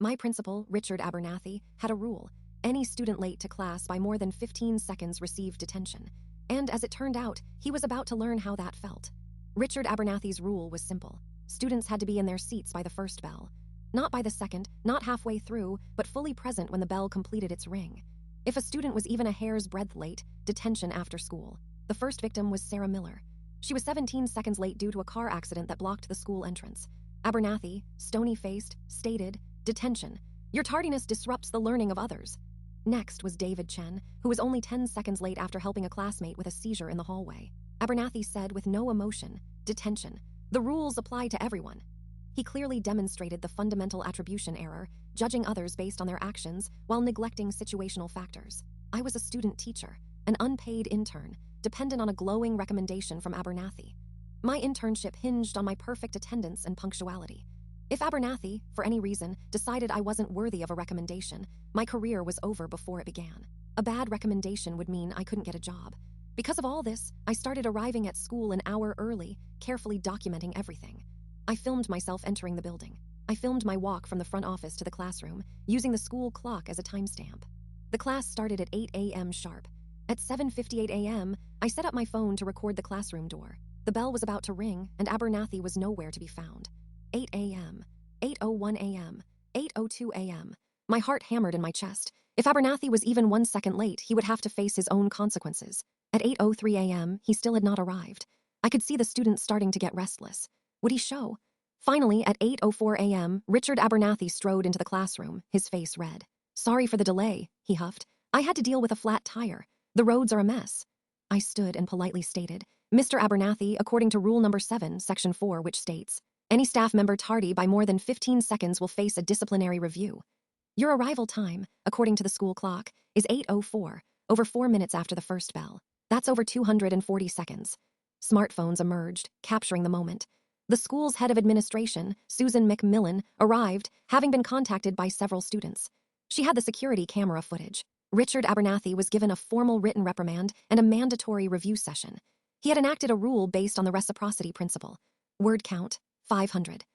My principal, Richard Abernathy, had a rule. Any student late to class by more than 15 seconds received detention. And as it turned out, he was about to learn how that felt. Richard Abernathy's rule was simple. Students had to be in their seats by the first bell. Not by the second, not halfway through, but fully present when the bell completed its ring. If a student was even a hair's breadth late, detention after school. The first victim was Sarah Miller. She was 17 seconds late due to a car accident that blocked the school entrance. Abernathy, stony-faced, stated, "Detention. Your tardiness disrupts the learning of others." Next was David Chen, who was only 10 seconds late after helping a classmate with a seizure in the hallway. Abernathy said with no emotion, "Detention. The rules apply to everyone." He clearly demonstrated the fundamental attribution error, judging others based on their actions while neglecting situational factors. I was a student teacher, an unpaid intern, dependent on a glowing recommendation from Abernathy. My internship hinged on my perfect attendance and punctuality. If Abernathy, for any reason, decided I wasn't worthy of a recommendation, my career was over before it began. A bad recommendation would mean I couldn't get a job. Because of all this, I started arriving at school an hour early, carefully documenting everything. I filmed myself entering the building. I filmed my walk from the front office to the classroom, using the school clock as a timestamp. The class started at 8 a.m. sharp. At 7:58 a.m., I set up my phone to record the classroom door. The bell was about to ring, and Abernathy was nowhere to be found. 8 a.m., 8:01 a.m., 8:02 a.m. My heart hammered in my chest. If Abernathy was even 1 second late, he would have to face his own consequences. At 8:03 a.m., he still had not arrived. I could see the students starting to get restless. Would he show? Finally, at 8:04 a.m., Richard Abernathy strode into the classroom, his face red. "Sorry for the delay," he huffed. "I had to deal with a flat tire. The roads are a mess." I stood and politely stated, "Mr. Abernathy, according to Rule Number 7, Section 4, which states, any staff member tardy by more than 15 seconds will face a disciplinary review. Your arrival time, according to the school clock, is 8:04, over 4 minutes after the first bell. That's over 240 seconds." Smartphones emerged, capturing the moment. The school's head of administration, Susan McMillan, arrived, having been contacted by several students. She had the security camera footage. Richard Abernathy was given a formal written reprimand and a mandatory review session. He had enacted a rule based on the reciprocity principle. Word count, 500.